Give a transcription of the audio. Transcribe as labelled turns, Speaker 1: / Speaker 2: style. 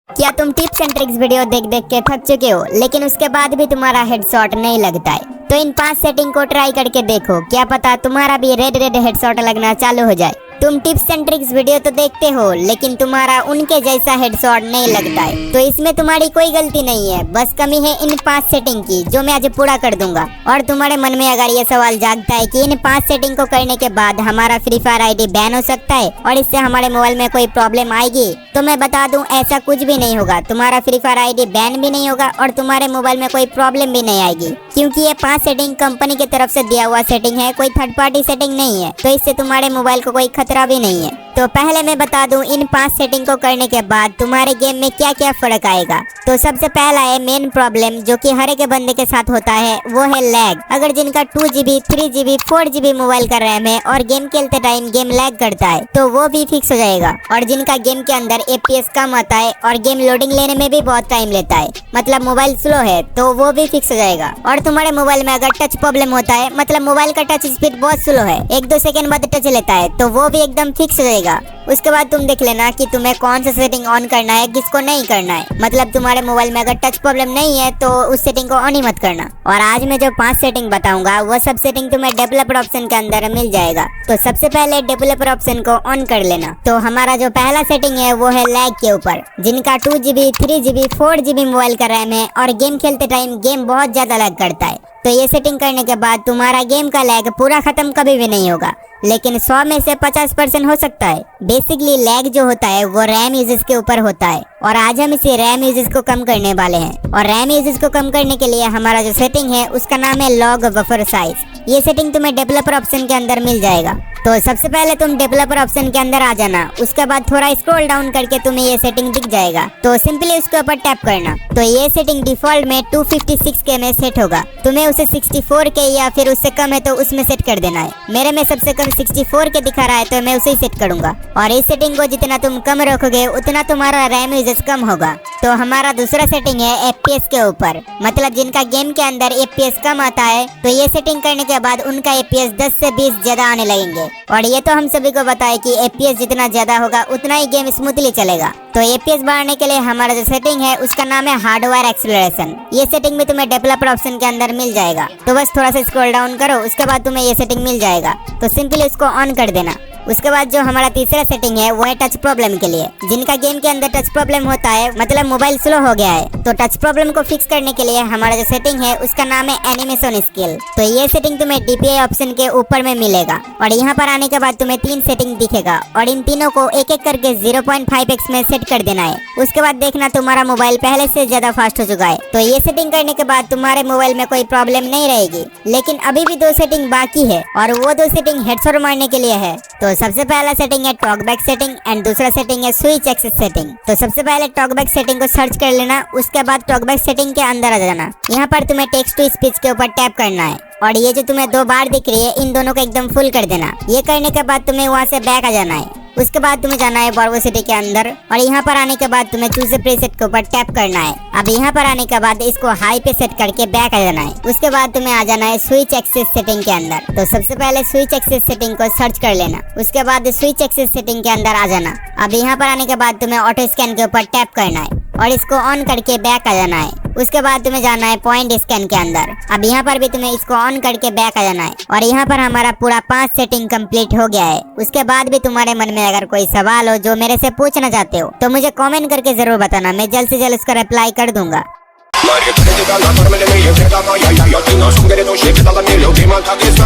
Speaker 1: क्या तुम tips and tricks video देख देख के थक चुके हो लेकिन उसके बाद भी तुम्हारा हेडशॉट नहीं लगता है? तो इन 5 सेटिंग को ट्राई करके देखो, क्या पता तुम्हारा भी रेड हेडशॉट लगना चालू हो जाए। तुम टिप्स एंड ट्रिक्स वीडियो तो देखते हो लेकिन तुम्हारा उनके जैसा हेडशॉट नहीं लगता है, तो इसमें तुम्हारी कोई गलती नहीं है, बस कमी है इन 5 सेटिंग की जो मैं आज पूरा कर दूंगा। और तुम्हारे मन में अगर ये सवाल जागता है कि इन 5 सेटिंग को करने के बाद हमारा फ्री फायर आईडी बैन हो सकता है और इससे हमारे मोबाइल में कोई प्रॉब्लम आएगी, तो मैं बता दूं ऐसा कुछ भी नहीं होगा। तुम्हारा फ्री फायर आईडी बैन भी नहीं होगा और तुम्हारे मोबाइल में कोई प्रॉब्लम भी नहीं आएगी, क्योंकि ये 5 सेटिंग कंपनी की तरफ से दिया हुआ सेटिंग है, कोई थर्ड पार्टी सेटिंग नहीं है, तो इससे तुम्हारे मोबाइल को कोई खतरा भी नहीं है। तो पहले मैं बता दूं इन 5 सेटिंग को करने के बाद तुम्हारे गेम में क्या क्या फर्क आएगा। तो सबसे पहला है मेन प्रॉब्लम जो कि हर एक बंदे के साथ होता है, वो है लैग। अगर जिनका 2GB 3GB 4GB मोबाइल का रैम है और गेम खेलते टाइम गेम लैग करता है तो वो भी फिक्स हो जाएगा। और जिनका गेम के अंदर FPS कम आता है और गेम लोडिंग लेने में भी बहुत टाइम लेता है, मतलब मोबाइल स्लो है, तो वो भी फिक्स हो जाएगा। और तुम्हारे मोबाइल में अगर टच प्रॉब्लम होता है, मतलब मोबाइल का टच स्पीड बहुत स्लो है, 1-2 सेकंड बाद टच लेता है, तो वो भी एकदम फिक्स हो जाएगा। उसके बाद तुम देख लेना कि तुम्हें कौन सा सेटिंग ऑन करना है, किसको नहीं करना है। मतलब तुम्हारे मोबाइल में अगर टच प्रॉब्लम नहीं है तो उस सेटिंग को ऑन ही मत करना। और आज मैं जो 5 सेटिंग बताऊंगा वो सब सेटिंग तुम्हें डेवलपर ऑप्शन के अंदर मिल जाएगा। तो सबसे पहले डेवलपर ऑप्शन को ऑन कर लेना। तो हमारा जो पहला सेटिंग है वो है लैग के ऊपर। जिनका 2GB 3GB 4GB मोबाइल का रैम है और गेम खेलते टाइम गेम बहुत ज्यादा लैग करता है, तो ये सेटिंग करने के बाद तुम्हारा गेम का लैग पूरा खत्म कभी भी नहीं होगा, लेकिन 100 में से 50% हो सकता है। बेसिकली लैग जो होता है वो रैम यूजेस के ऊपर होता है और आज हम इसे रैम यूजेस को कम करने वाले हैं। और रैम यूजेस को कम करने के लिए हमारा जो सेटिंग है उसका नाम है लॉग बफर साइज। ये सेटिंग तुम्हें डेवलपर ऑप्शन के अंदर मिल जाएगा। तो सबसे पहले तुम डेवलपर ऑप्शन के अंदर आ जाना, उसके बाद थोड़ा स्क्रॉल डाउन करके तुम्हें ये सेटिंग दिख जाएगा, तो सिंपली उसके ऊपर टैप करना। तो ये सेटिंग डिफॉल्ट में 256K में सेट होगा, तुम्हें उसे 64K या फिर उससे कम है तो उसमें सेट कर देना है। मेरे में सबसे कम 64K दिखा रहा है तो मैं उसे ही सेट करूंगा। और इस सेटिंग को जितना तुम कम रखोगे उतना तुम्हारा रैम यूजेस कम होगा। तो हमारा दूसरा सेटिंग है FPS के ऊपर, मतलब जिनका गेम के अंदर FPS कम आता है तो ये सेटिंग करने के बाद उनका FPS 10 से 20 ज्यादा आने लगेंगे। और ये तो हम सभी को पता है कि FPS जितना ज्यादा होगा उतना ही गेम स्मूथली चलेगा। तो FPS बढ़ाने के लिए हमारा जो सेटिंग है उसका नाम है हार्डवेयर एक्सेलरेशन। ये सेटिंग भी तुम्हें डेवलपर ऑप्शन के अंदर मिल जाएगा। तो बस थोड़ा सा स्क्रॉल डाउन करो, उसके बाद तुम्हें ये सेटिंग मिल जाएगा, तो सिंपली उसको ऑन कर देना। उसके बाद जो हमारा तीसरा सेटिंग है वो है टच प्रॉब्लम के लिए। जिनका गेम के अंदर टच प्रॉब्लम होता है, मतलब मोबाइल स्लो हो गया है, तो टच प्रॉब्लम को फिक्स करने के लिए हमारा जो सेटिंग है उसका नाम है एनिमेशन स्केल। तो ये सेटिंग तुम्हें DPI ऑप्शन के ऊपर में मिलेगा और यहाँ पर आने के बाद तुम्हें 3 सेटिंग दिखेगा और इन तीनों को एक एक करके 0.5x में सेट कर देना है। उसके बाद देखना तुम्हारा मोबाइल पहले से ज्यादा फास्ट हो चुका है। तो ये सेटिंग करने के बाद तुम्हारे मोबाइल में कोई प्रॉब्लम नहीं रहेगी, लेकिन अभी भी 2 सेटिंग बाकी है और वो 2 सेटिंग हेडशॉट मारने के लिए है। तो सबसे पहला सेटिंग है टॉकबैक सेटिंग एंड दूसरा सेटिंग है स्विच एक्सेस सेटिंग। तो सबसे पहले टॉकबैक सेटिंग को सर्च कर लेना, उसके बाद टॉकबैक सेटिंग के अंदर आ जाना। यहाँ पर तुम्हें टेक्स्ट टू स्पीच के ऊपर टैप करना है और ये जो तुम्हें 2 बार दिख रही है इन दोनों को एकदम फुल कर देना। ये करने के बाद तुम्हें वहाँ से बैक आ जाना है। उसके बाद तुम्हें जाना है वर्बोसिटी के अंदर और यहाँ पर आने के बाद तुम्हें चूज प्रीसेट के ऊपर टैप करना है। अब यहाँ पर आने के बाद इसको हाई पे सेट करके बैक आ जाना है। उसके बाद तुम्हें आ जाना है स्विच एक्सेस सेटिंग के अंदर। तो सबसे पहले स्विच एक्सेस सेटिंग को सर्च कर लेना, उसके बाद स्विच एक्सेस सेटिंग के अंदर आ जाना। अब यहाँ पर आने के बाद तुम्हें ऑटो स्कैन के ऊपर टैप करना है और इसको ऑन करके बैक आ जाना है। उसके बाद तुम्हें जाना है पॉइंट स्कैन के अंदर। अब यहाँ पर भी तुम्हें इसको ऑन करके बैक आ जाना है और यहाँ पर हमारा पूरा 5 सेटिंग कंप्लीट हो गया है। उसके बाद भी तुम्हारे मन में अगर कोई सवाल हो जो मेरे से पूछना चाहते हो तो मुझे कमेंट करके जरूर बताना, मैं जल्द से जल्द उसका रिप्लाई कर दूंगा।
Speaker 2: Мария, ты тебя на форме, не ехала моя, я тебя на сумке, но щеки дала мне, любимая, как из